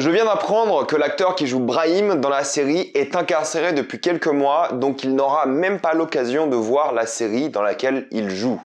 Je viens d'apprendre que l'acteur qui joue Brahim dans la série est incarcéré depuis quelques mois, donc il n'aura même pas l'occasion de voir la série dans laquelle il joue.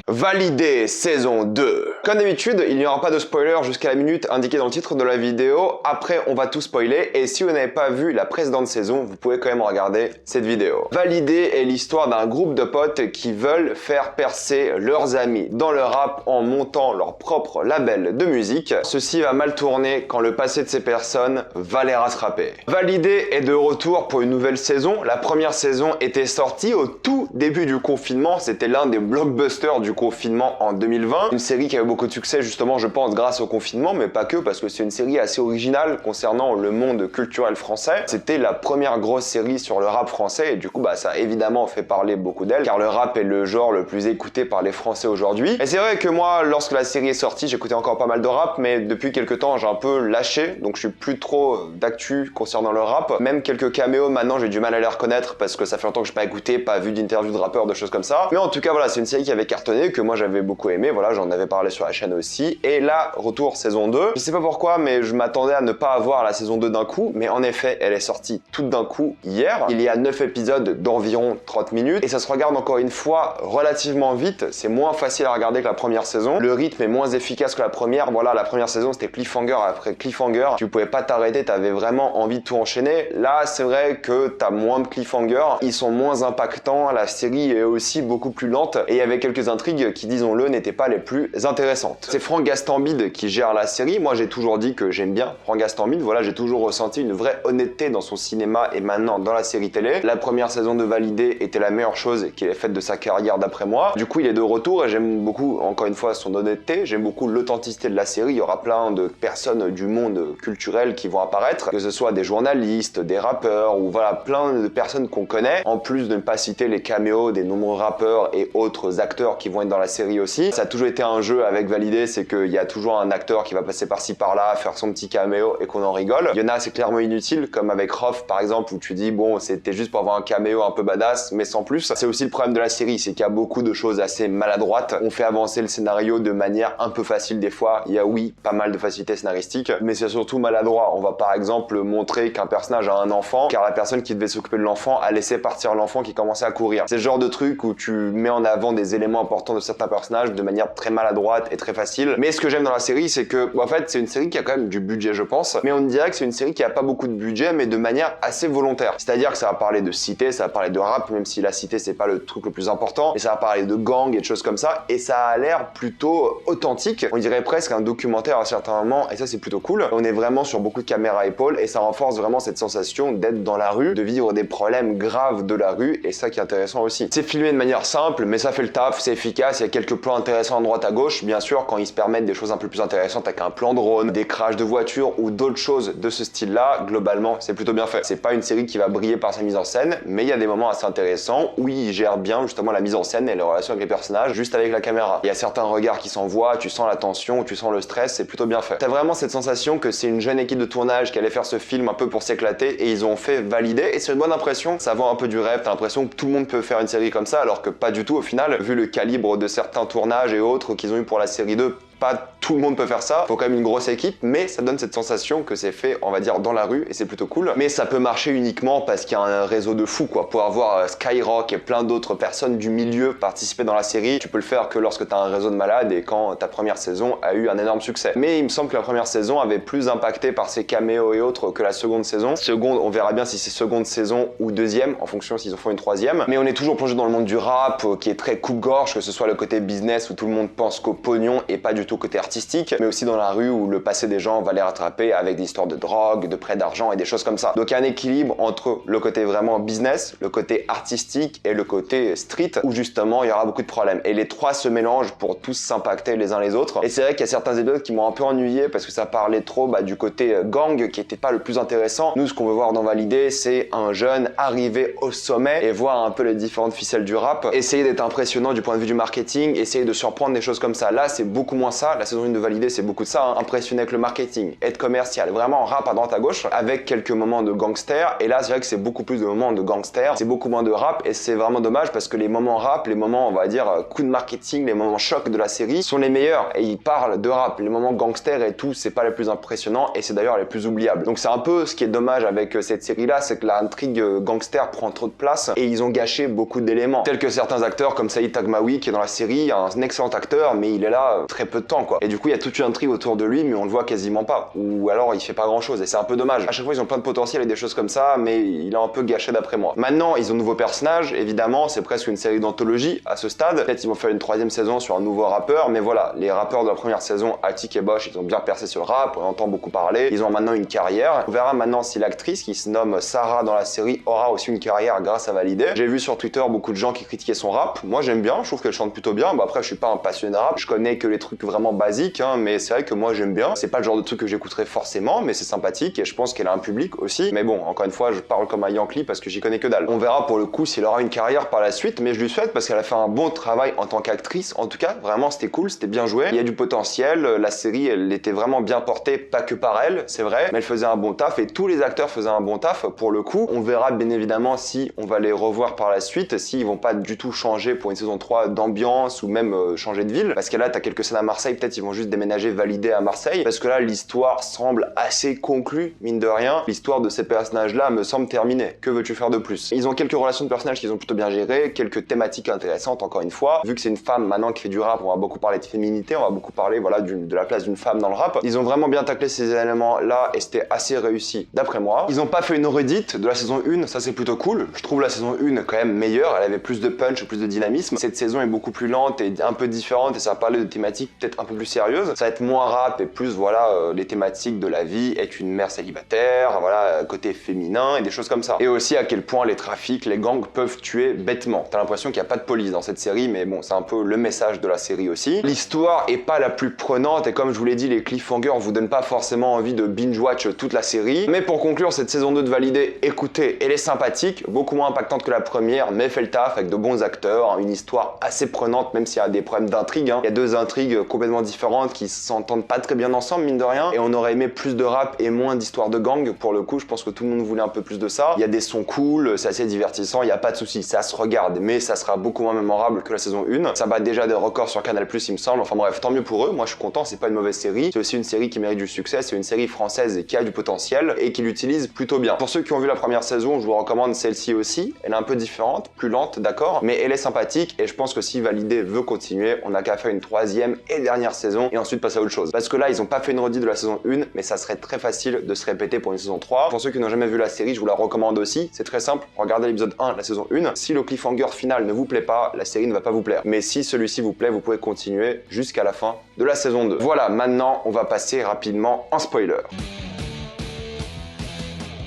Validé saison 2. Comme d'habitude, il n'y aura pas de spoiler jusqu'à la minute indiquée dans le titre de la vidéo. Après, on va tout spoiler et si vous n'avez pas vu la précédente saison, vous pouvez quand même regarder cette vidéo. Validé est l'histoire d'un groupe de potes qui veulent faire percer leurs amis dans le rap en montant leur propre label de musique. Ceci va mal tourner quand le passé de ces personnes va les rattraper. Validé est de retour pour une nouvelle saison. La première saison était sortie au tout début du confinement. C'était l'un des blockbusters du confinement en 2020. Une série qui avait beaucoup de succès justement je pense grâce au confinement, mais pas que, parce que c'est une série assez originale concernant le monde culturel français. C'était la première grosse série sur le rap français et du coup ça a évidemment fait parler beaucoup d'elle, car le rap est le genre le plus écouté par les Français aujourd'hui. Et c'est vrai que moi, lorsque la série est sortie, j'écoutais encore pas mal de rap, mais depuis quelques temps j'ai un peu lâché, donc je suis plus trop d'actu concernant le rap. Même quelques caméos maintenant j'ai du mal à les reconnaître parce que ça fait longtemps que j'ai pas écouté, pas vu d'interviews de rappeurs, de choses comme ça. Mais en tout cas voilà, c'est une série qui avait cartonné, que moi j'avais beaucoup aimé, voilà, j'en avais parlé sur la chaîne aussi. Et là, retour saison 2. Je sais pas pourquoi, mais je m'attendais à ne pas avoir la saison 2 d'un coup, mais en effet, elle est sortie toute d'un coup hier. Il y a 9 épisodes d'environ 30 minutes, et ça se regarde encore une fois relativement vite. C'est moins facile à regarder que la première saison. Le rythme est moins efficace que la première. Voilà, la première saison, c'était cliffhanger après cliffhanger. Tu pouvais pas t'arrêter, t'avais vraiment envie de tout enchaîner. Là, c'est vrai que t'as moins de cliffhanger, ils sont moins impactants, la série est aussi beaucoup plus lente, et il y avait quelques intrigues qui, disons-le, n'étaient pas les plus intéressantes. C'est Franck Gastambide qui gère la série. Moi, j'ai toujours dit que j'aime bien Franck Gastambide. Voilà, j'ai toujours ressenti une vraie honnêteté dans son cinéma et maintenant dans la série télé. La première saison de Validé était la meilleure chose qu'il ait faite de sa carrière d'après moi. Du coup, il est de retour et j'aime beaucoup, encore une fois, son honnêteté. J'aime beaucoup l'authenticité de la série. Il y aura plein de personnes du monde culturel qui vont apparaître, que ce soit des journalistes, des rappeurs ou voilà, plein de personnes qu'on connaît. En plus de ne pas citer les caméos des nombreux rappeurs et autres acteurs qui vont être dans la série aussi. Ça a toujours été un jeu avec Validé, c'est qu'il y a toujours un acteur qui va passer par-ci par-là, faire son petit caméo et qu'on en rigole. Il y en a, c'est clairement inutile, comme avec Rof par exemple, où tu dis bon, c'était juste pour avoir un caméo un peu badass, mais sans plus. C'est aussi le problème de la série, c'est qu'il y a beaucoup de choses assez maladroites. On fait avancer le scénario de manière un peu facile des fois. Il y a oui, pas mal de facilité scénaristique, mais c'est surtout maladroit. On va par exemple montrer qu'un personnage a un enfant, car la personne qui devait s'occuper de l'enfant a laissé partir l'enfant qui commençait à courir. C'est le genre de truc où tu mets en avant des éléments importants de certains personnages de manière très maladroite et très facile. Mais ce que j'aime dans la série, c'est que en fait c'est une série qui a quand même du budget je pense, mais on dirait que c'est une série qui a pas beaucoup de budget, mais de manière assez volontaire. C'est-à-dire que ça va parler de cité, ça va parler de rap, même si la cité c'est pas le truc le plus important, mais ça va parler de gang et de choses comme ça, et ça a l'air plutôt authentique. On dirait presque un documentaire à certains moments, et ça c'est plutôt cool. On est vraiment sur beaucoup de caméras à épaules, et ça renforce vraiment cette sensation d'être dans la rue, de vivre des problèmes graves de la rue, et ça qui est intéressant aussi. C'est filmé de manière simple, mais ça fait le taf, c'est efficace, il y a quelques plans intéressants à droite à gauche, bien sûr quand ils se permettent des choses un peu plus intéressantes avec un plan drone, des crashs de voitures ou d'autres choses de ce style-là, globalement c'est plutôt bien fait. C'est pas une série qui va briller par sa mise en scène, mais il y a des moments assez intéressants où il gère bien justement la mise en scène et les relations avec les personnages juste avec la caméra. Il y a certains regards qui s'envoient, tu sens la tension, tu sens le stress, c'est plutôt bien fait. T'as vraiment cette sensation que c'est une jeune équipe de tournage qui allait faire ce film un peu pour s'éclater et ils ont fait valider, et c'est une bonne impression, ça vend un peu du rêve, t'as l'impression que tout le monde peut faire une série comme ça alors que pas du tout au final, vu le calibre de certains tournages et autres qu'ils ont eu pour la série 2. Pas tout le monde peut faire ça, faut quand même une grosse équipe, mais ça donne cette sensation que c'est fait, on va dire, dans la rue, et c'est plutôt cool. Mais ça peut marcher uniquement parce qu'il y a un réseau de fous, quoi. Pour avoir Skyrock et plein d'autres personnes du milieu participer dans la série, tu peux le faire que lorsque tu as un réseau de malades et quand ta première saison a eu un énorme succès. Mais il me semble que la première saison avait plus impacté par ses caméos et autres que la seconde saison. Seconde, on verra bien si c'est seconde saison ou deuxième, en fonction s'ils en font une troisième. Mais on est toujours plongé dans le monde du rap, qui est très coupe-gorge, que ce soit le côté business où tout le monde pense qu'au pognon et pas du tout côté artistique, mais aussi dans la rue où le passé des gens va les rattraper avec des histoires de drogue, de prêt d'argent et des choses comme ça. Donc il y a un équilibre entre le côté vraiment business, le côté artistique et le côté street, où justement il y aura beaucoup de problèmes. Et les trois se mélangent pour tous s'impacter les uns les autres. Et c'est vrai qu'il y a certains épisodes qui m'ont un peu ennuyé parce que ça parlait trop du côté gang qui était pas le plus intéressant. Nous, ce qu'on veut voir dans Validé, c'est un jeune arriver au sommet et voir un peu les différentes ficelles du rap, essayer d'être impressionnant du point de vue du marketing, essayer de surprendre des choses comme ça. Là, c'est beaucoup moins ça. ça. La saison 1 de Validé, c'est beaucoup de ça, hein. Impressionner avec le marketing, être commercial, vraiment rap à droite à gauche, avec quelques moments de gangster. Et là, c'est vrai que c'est beaucoup plus de moments de gangster, c'est beaucoup moins de rap, et c'est vraiment dommage parce que les moments rap, les moments, on va dire, coup de marketing, les moments choc de la série sont les meilleurs, et ils parlent de rap. Les moments gangster et tout, c'est pas les plus impressionnants, et c'est d'ailleurs les plus oubliables. Donc c'est un peu ce qui est dommage avec cette série-là, c'est que l'intrigue gangster prend trop de place, et ils ont gâché beaucoup d'éléments, tels que certains acteurs comme Saïd Taghmaoui qui est dans la série, un excellent acteur, mais il est là très peu de temps, quoi. Et du coup, il y a toute une intrigue autour de lui, mais on le voit quasiment pas, ou alors il fait pas grand-chose, et c'est un peu dommage. À chaque fois, ils ont plein de potentiel et des choses comme ça, mais il a un peu gâché d'après moi. Maintenant, ils ont de nouveaux personnages, évidemment, c'est presque une série d'anthologie à ce stade. Peut-être ils vont faire une 3e saison sur un nouveau rappeur, mais voilà, les rappeurs de la première saison, Attic et Bosch, ils ont bien percé sur le rap, on entend beaucoup parler, ils ont maintenant une carrière. On verra maintenant si l'actrice qui se nomme Sarah dans la série aura aussi une carrière grâce à Validé. J'ai vu sur Twitter beaucoup de gens qui critiquaient son rap. Moi, j'aime bien, je trouve qu'elle chante plutôt bien. Bon, après, je suis pas un passionné de rap, je connais que les trucs vraiment basiques, hein, mais c'est vrai que moi, j'aime bien. C'est pas le genre de truc que j'écouterais forcément, mais c'est sympathique et je pense qu'elle a un public aussi. Mais bon, encore une fois, je parle comme un Yankee parce que j'y connais que dalle. On verra pour le coup s'il aura une carrière par la suite, mais je lui souhaite parce qu'elle a fait un bon travail en tant qu'actrice. En tout cas, vraiment, c'était cool, c'était bien joué. Il y a du potentiel. La série, elle était vraiment bien portée, pas que par elle, c'est vrai, mais elle faisait un bon taf et tous les acteurs faisaient un bon taf pour le coup. On verra bien évidemment si on va les revoir par la suite, s'ils vont pas du tout changer pour une saison 3 d'ambiance ou même changer de ville. Parce que là, t'as quelques scènes à Marseille, peut-être ils vont juste déménager Validé à Marseille. Parce que là, l'histoire semble assez conclue, mine de rien. L'histoire de ces personnages-là me semble terminée. Que veux-tu faire de plus? Ils ont quelques relations de personnages qu'ils ont plutôt bien gérées, quelques thématiques intéressantes encore une fois. Vu que c'est une femme maintenant qui fait du rap, on va beaucoup parler de féminité, on va beaucoup parler voilà, de la place d'une femme dans le rap. Ils ont vraiment bien taclé ces éléments-là et c'était assez réussi d'après moi. Ils ont pas fait une redite de la saison 1, ça c'est plutôt cool. Je trouve la saison 1 quand même meilleure, elle avait plus de punch, plus de dynamisme. Cette saison est beaucoup plus lente et un peu différente et ça va parler de thématiques peut-être un peu plus sérieuses. Ça va être moins rap et plus voilà les thématiques de la vie, être une mère célibataire, voilà côté féminin et des choses comme ça. Et aussi à quel point les trafics, les gangs peuvent tuer bêtement. T'as l'impression qu'il n'y a pas de police dans cette série, mais bon, c'est un peu le message de la série aussi. L'histoire est pas la plus prenante et comme je vous l'ai dit, les cliffhangers vous donnent pas forcément envie de binge-watch toute la série. Mais pour conclure cette saison 2 de Validé, écoutez, elle est sympathique, beaucoup moins impactante que la première, mais fait le taf avec de bons acteurs, hein, une histoire assez prenante même s'il y a des problèmes d'intrigue. Hein. Il y a deux intrigues complètement différentes qui s'entendent pas très bien ensemble, mine de rien, et on aurait aimé plus de rap et moins d'histoires de gang. Pour le coup, je pense que tout le monde voulait un peu plus de ça. Il y a des sons cool, c'est assez divertissant, il n'y a pas de souci, ça se regarde, mais ça sera beaucoup moins mémorable que la saison 1. Ça bat déjà des records sur Canal+, il me semble. Enfin bref, tant mieux pour eux, moi je suis content, c'est pas une mauvaise série. C'est aussi une série qui mérite du succès, c'est une série française qui a du potentiel et qui l'utilise plutôt bien. Pour ceux qui ont vu la première saison, je vous recommande celle-ci aussi. Elle est un peu différente, plus lente, d'accord, mais elle est sympathique et je pense que si Validé veut continuer, on n'a qu'à faire une 3e et dernière saison et ensuite passer à autre chose. Parce que là, ils ont pas fait une redite de la saison 1, mais ça serait très facile de se répéter pour une saison 3. Pour ceux qui n'ont jamais vu la série, je vous la recommande aussi. C'est très simple, regardez l'épisode 1 de la saison 1. Si le cliffhanger final ne vous plaît pas, la série ne va pas vous plaire. Mais si celui-ci vous plaît, vous pouvez continuer jusqu'à la fin de la saison 2. Voilà, maintenant, on va passer rapidement en spoiler.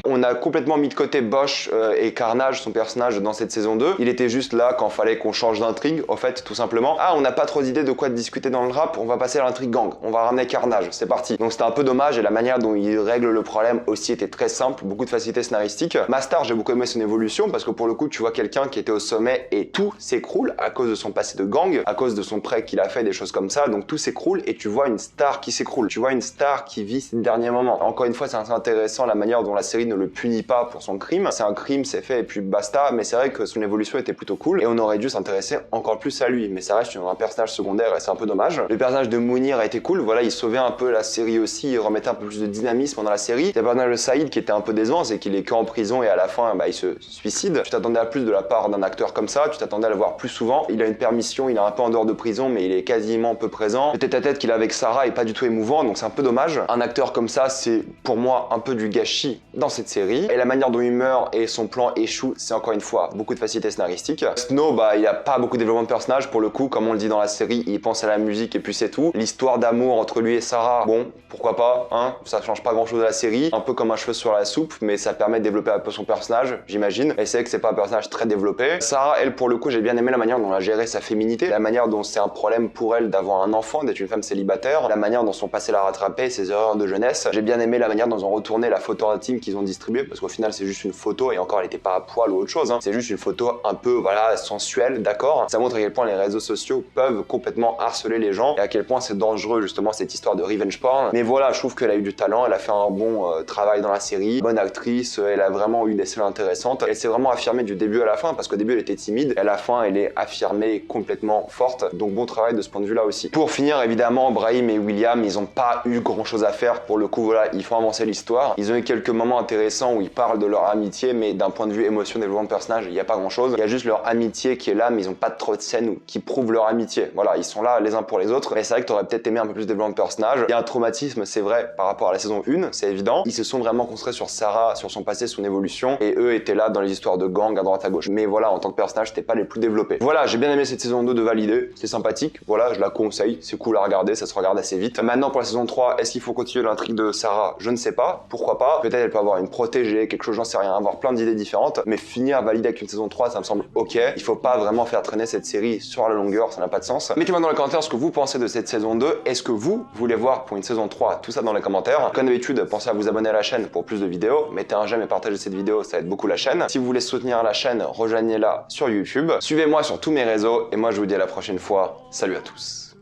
On a complètement mis de côté Bosch et Carnage, son personnage dans cette saison 2. Il était juste là quand fallait qu'on change d'intrigue, en fait, tout simplement. Ah, on n'a pas trop d'idées de quoi discuter dans le rap, on va passer à l'intrigue gang. On va ramener Carnage, c'est parti. Donc c'était un peu dommage et la manière dont il règle le problème aussi était très simple, beaucoup de facilité scénaristique. Mastar, j'ai beaucoup aimé son évolution parce que pour le coup, tu vois quelqu'un qui était au sommet et tout s'écroule à cause de son passé de gang, à cause de son prêt qu'il a fait, des choses comme ça. Donc tout s'écroule et tu vois une star qui s'écroule. Tu vois une star qui vit ses derniers moments. Encore une fois, c'est intéressant la manière dont la série ne le punit pas pour son crime. C'est un crime, c'est fait et puis basta, mais c'est vrai que son évolution était plutôt cool et on aurait dû s'intéresser encore plus à lui, mais ça reste un personnage secondaire et c'est un peu dommage. Le personnage de Mounir a été cool, voilà, il sauvait un peu la série aussi, il remettait un peu plus de dynamisme dans la série. Il y a le personnage de Saïd qui était un peu décevant, c'est qu'il est qu'en prison et à la fin, il se suicide. Tu t'attendais à plus de la part d'un acteur comme ça, tu t'attendais à le voir plus souvent. Il a une permission, il est un peu en dehors de prison, mais il est quasiment peu présent. Le tête-à-tête qu'il a avec Sarah est pas du tout émouvant, donc c'est un peu dommage. Un acteur comme ça, c'est pour moi un peu du gâchis dans cette série. Et la manière dont il meurt et son plan échoue, c'est encore une fois beaucoup de facilité scénaristique. Snow, il a pas beaucoup de développement de personnage pour le coup, comme on le dit dans la série, il pense à la musique et puis c'est tout. L'histoire d'amour entre lui et Sarah, bon, pourquoi pas, hein, ça change pas grand chose à la série, un peu comme un cheveu sur la soupe, mais ça permet de développer un peu son personnage, j'imagine. Et c'est vrai que c'est pas un personnage très développé. Sarah, elle, pour le coup, j'ai bien aimé la manière dont elle a géré sa féminité, la manière dont c'est un problème pour elle d'avoir un enfant, d'être une femme célibataire, la manière dont son passé l'a rattrapé, ses erreurs de jeunesse. J'ai bien aimé la manière dont ils ont retourné la photo intime qu'ils ont distribuée, parce qu'au final c'est juste une photo, et encore elle était pas à poil ou autre chose, hein. C'est juste une photo un peu, voilà, sensuelle, d'accord. Ça montre à quel point les réseaux sociaux peuvent complètement harceler les gens, et à quel point c'est dangereux justement cette histoire de revenge porn. Mais voilà, je trouve qu'elle a eu du talent, elle a fait un bon travail dans la série, bonne actrice, elle a vraiment eu des scènes intéressantes, elle s'est vraiment affirmée du début à la fin, parce qu'au début elle était timide, et à la fin elle est affirmée complètement forte, donc bon travail de ce point de vue là aussi. Pour finir, évidemment, Brahim et William, ils ont pas eu grand chose à faire, pour le coup, voilà, ils font avancer l'histoire. Ils ont eu quelques moments intéressants où ils parlent de leur amitié, mais d'un point de vue émotion, développement de personnage, il n'y a pas grand chose. Il y a juste leur amitié qui est là, mais ils ont pas trop de scènes qui prouvent leur amitié. Voilà, ils sont là les uns pour les autres, mais c'est vrai que t'aurais peut-être aimé un peu plus de développement de personnage. Il y a un traumatisme, c'est vrai, par rapport à la saison 1, c'est évident. Ils se sont vraiment concentrés sur Sarah, sur son passé, son évolution, et eux étaient là dans les histoires de gang à droite à gauche. Mais voilà, en tant que personnage, c'était pas les plus développés. Voilà, j'ai bien aimé cette saison 2 de Valider, c'est sympathique, voilà, je la conseille, c'est cool à regarder, ça se regarde assez vite. Maintenant pour la saison 3, est-ce qu'il faut continuer l'intrigue de Sarah? Je ne sais pas, pourquoi pas. Peut-être elle peut avoir une protégée, quelque chose, j'en sais rien, avoir plein d'idées différentes, mais finir Valider avec une saison 3, ça me semble ok. Il faut pas vraiment faire traîner cette série sur la longueur, ça n'a pas de sens. Mettez-moi dans les commentaires ce que vous pensez de cette saison 2, est-ce que vous voulez voir pour une saison 3? Tout ça dans les commentaires. Comme d'habitude, pensez à vous abonner à la chaîne pour plus de vidéos, mettez un j'aime et partagez cette vidéo, ça aide beaucoup la chaîne. Si vous voulez soutenir la chaîne, rejoignez-la sur YouTube. Suivez-moi sur tous mes réseaux, et moi je vous dis à la prochaine fois, salut à tous.